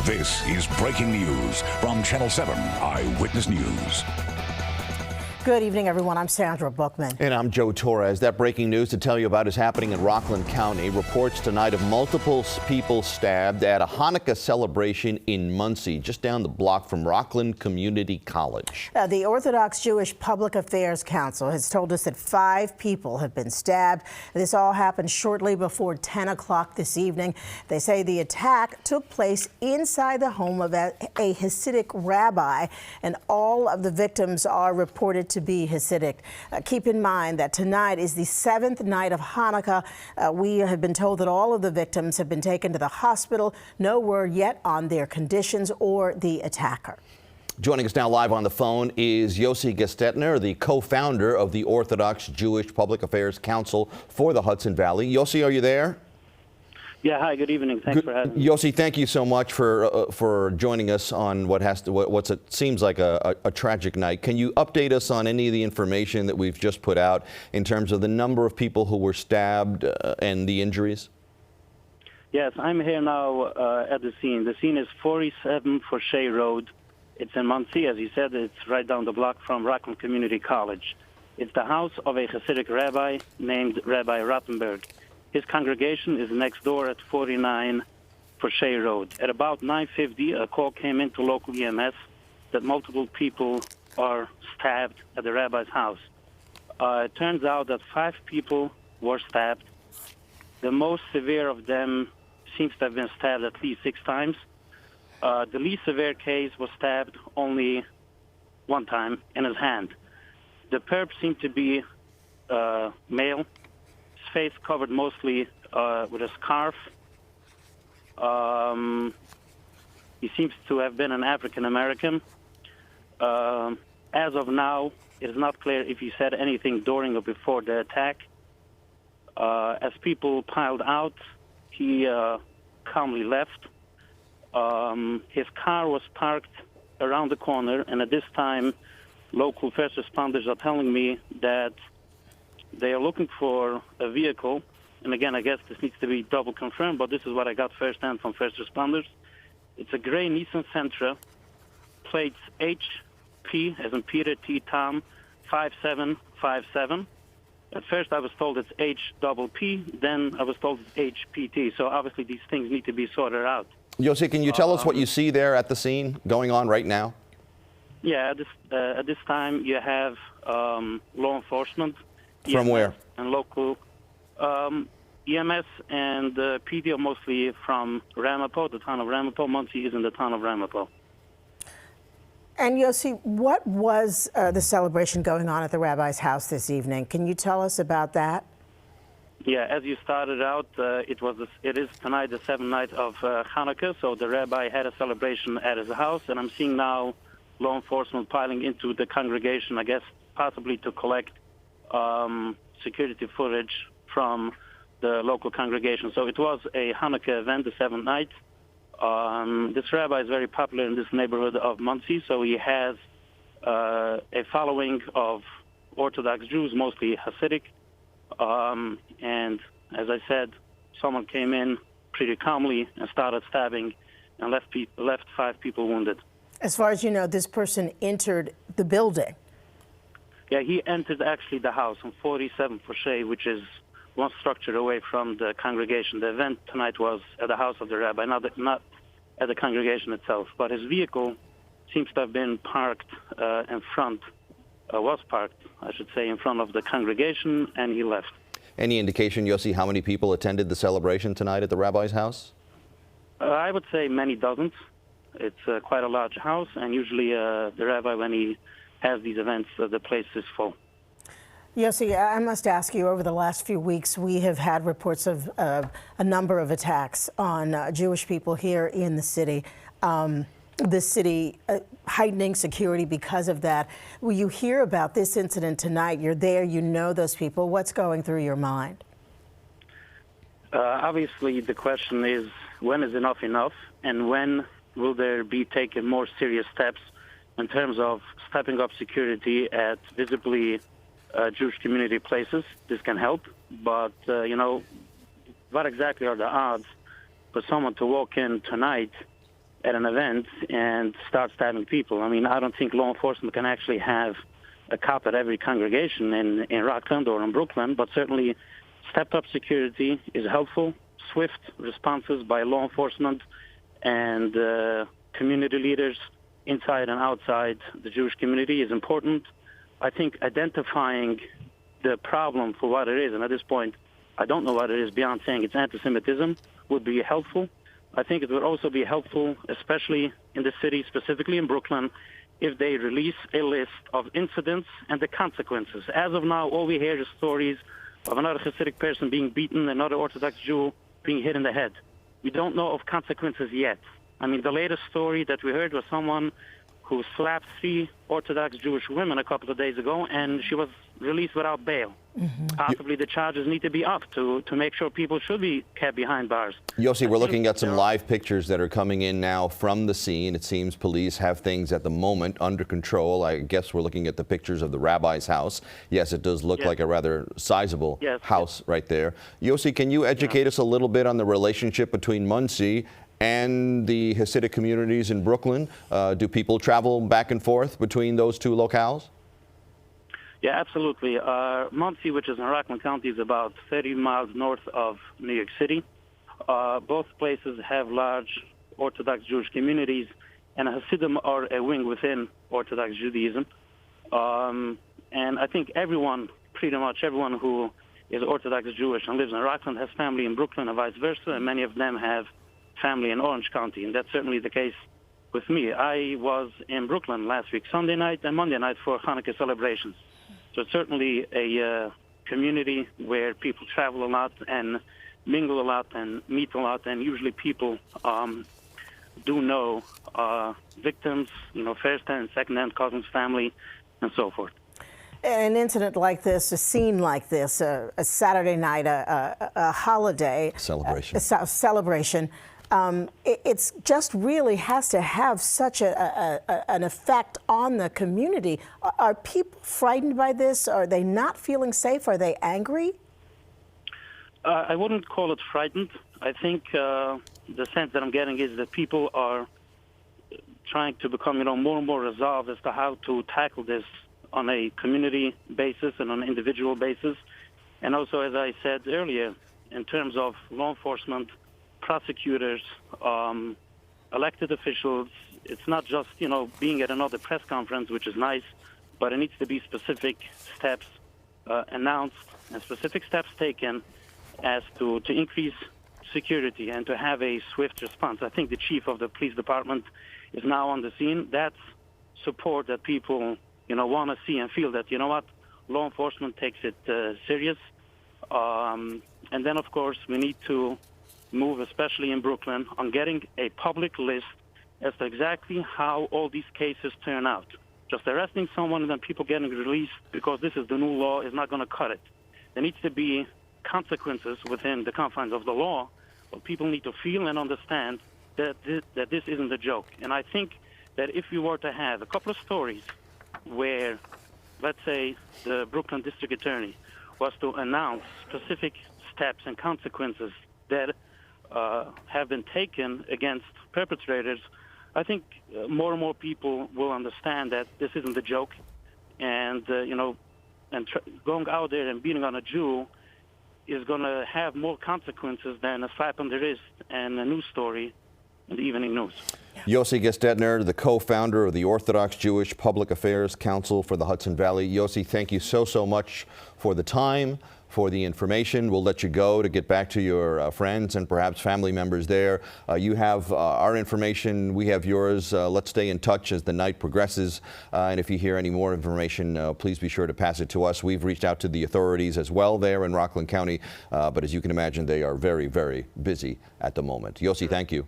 This is breaking news from Channel 7 Eyewitness News. Good evening, everyone. I'm Sandra Bookman. And I'm Joe Torres. That breaking news to tell you about is happening in Rockland County. Reports tonight of multiple people stabbed at a Hanukkah celebration in Muncie, just down the block from Rockland Community College. The Orthodox Jewish Public Affairs Council has told us that 5 people have been stabbed. This all happened shortly before 10 o'clock this evening. They say the attack took place inside the home of a Hasidic rabbi, and all of the victims are reported to be Hasidic. Keep in mind that tonight is the 7th night of Hanukkah. We have been told that all of the victims have been taken to the hospital. No word yet on their conditions or the attacker. Joining us now live on the phone is Yossi Gestetner, the co-founder of the Orthodox Jewish Public Affairs Council for the Hudson Valley. Yossi, are you there? Yeah, hi, good evening. Thanks for having me. Yossi, thank you so much for joining us on what seems like a tragic night. Can you update us on any of the information that we've just put out in terms of the number of people who were stabbed and the injuries? Yes, I'm here now at the scene. The scene is 47 Shea Road. It's in Muncie, as you said. It's right down the block from Rockland Community College. It's the house of a Hasidic rabbi named Rabbi Rottenberg. His congregation is next door at 49 Shea Road. At about 9:50, a call came into local EMS that multiple people are stabbed at the rabbi's house. It turns out that 5 people were stabbed. The most severe of them seems to have been stabbed at least 6 times. The least severe case was stabbed only 1 time in his hand. The perp seemed to be male. Face covered mostly with a scarf. He seems to have been an African American. As of now, it is not clear if he said anything during or before the attack. As people piled out, he calmly left. His car was parked around the corner, and at this time, local first responders are telling me that they are looking for a vehicle, and again, I guess this needs to be double confirmed, but this is what I got firsthand from first responders. It's a gray Nissan Sentra, plates HP, as in Peter T. Tom, 5757. At first I was told it's HPP, then I was told it's HPT, so obviously these things need to be sorted out. Yossi, can you tell us what you see there at the scene going on right now? Yeah, at this time you have law enforcement. From EMS where? And local EMS and PD are mostly from Ramapo, the town of Ramapo. Muncie is in the town of Ramapo. And Yossi, what was the celebration going on at the rabbi's house this evening? Can you tell us about that? Yeah, as you started out, it is tonight the 7th night of Hanukkah, so the rabbi had a celebration at his house, and I'm seeing now law enforcement piling into the congregation, I guess possibly to collect security footage from the local congregation. So it was a Hanukkah event, the 7th night. This rabbi is very popular in this neighborhood of Muncie, so he has a following of Orthodox Jews, mostly Hasidic. And as I said, someone came in pretty calmly and started stabbing and left 5 people wounded. As far as you know, this person entered the building. Yeah, he entered actually the house on 47 Shea, which is one structure away from the congregation. The event tonight was at the house of the rabbi, not at the congregation itself. But his vehicle seems to have been parked in front of the congregation, and he left. Any indication, Yossi, how many people attended the celebration tonight at the rabbi's house? I would say many dozens. It's quite a large house, and usually the rabbi, when he has these events, the place is full. Yossi, I must ask you, over the last few weeks, we have had reports of a number of attacks on Jewish people here in the city. Heightening security because of that. Will you hear about this incident tonight? You're there, you know those people. What's going through your mind? Obviously, the question is, when is enough enough? And when will there be taken more serious steps in terms of stepping up security at visibly Jewish community places? This can help. But, what exactly are the odds for someone to walk in tonight at an event and start stabbing people. I mean, I don't think law enforcement can actually have a cop at every congregation in Rockland or in Brooklyn, but certainly stepped-up security is helpful. Swift responses by law enforcement and community leaders inside and outside the Jewish community is important. I think identifying the problem for what it is, and at this point, I don't know what it is beyond saying it's anti-Semitism, would be helpful. I think it would also be helpful, especially in the city, specifically in Brooklyn, if they release a list of incidents and the consequences. As of now, all we hear is stories of another Hasidic person being beaten, another Orthodox Jew being hit in the head. We don't know of consequences yet. I mean, the latest story that we heard was someone who slapped 3 Orthodox Jewish women a couple of days ago, and she was released without bail. Possibly the charges need to be upped to make sure people should be kept behind bars. Yossi, we're looking at some live pictures that are coming in now from the scene. It seems police have things at the moment under control. I guess we're looking at the pictures of the rabbi's house. Yes, it does look like a rather sizable house right there. Yossi, can you educate us a little bit on the relationship between Monsey and the Hasidic communities in Brooklyn? Do people travel back and forth between those two locales? Yeah, absolutely. Monsey, which is in Rockland County, is about 30 miles north of New York City. Both places have large Orthodox Jewish communities, and Hasidim are a wing within Orthodox Judaism. And I think pretty much everyone who is Orthodox Jewish and lives in Rockland has family in Brooklyn and vice versa, and many of them have family in Orange County, and that's certainly the case with me. I was in Brooklyn last week, Sunday night and Monday night for Hanukkah celebrations. So it's certainly a community where people travel a lot and mingle a lot and meet a lot, and usually people do know victims, first-hand, second-hand, cousins, family, and so forth. An incident like this, a scene like this, a Saturday night, a holiday celebration, it's just really has to have such an effect on the community. Are people frightened by this? Are they not feeling safe? Are they angry? I wouldn't call it frightened. I think the sense that I'm getting is that people are trying to become, more and more resolved as to how to tackle this on a community basis and on an individual basis. And also, as I said earlier, in terms of law enforcement, prosecutors, elected officials, it's not just, being at another press conference, which is nice, but it needs to be specific steps announced and specific steps taken as to increase security and to have a swift response. I think the chief of the police department is now on the scene. That's support that people, want to see and feel that, law enforcement takes it serious. And then, of course, we need to move, especially in Brooklyn, on getting a public list as to exactly how all these cases turn out. Just arresting someone and then people getting released because this is the new law is not going to cut it. There needs to be consequences within the confines of the law, but people need to feel and understand that this isn't a joke. And I think that if we were to have a couple of stories where, let's say, the Brooklyn district attorney was to announce specific steps and consequences that have been taken against perpetrators, I think more and more people will understand that this isn't a joke. And, going out there and beating on a Jew is going to have more consequences than a slap on the wrist and a news story in the evening news. Yossi Gestetner, the co-founder of the Orthodox Jewish Public Affairs Council for the Hudson Valley. Yossi, thank you so much for the time, for the information. We'll let you go to get back to your friends and perhaps family members there. You have our information. We have yours. Let's stay in touch as the night progresses. And if you hear any more information, please be sure to pass it to us. We've reached out to the authorities as well there in Rockland County. But as you can imagine, they are very, very busy at the moment. Yossi, thank you.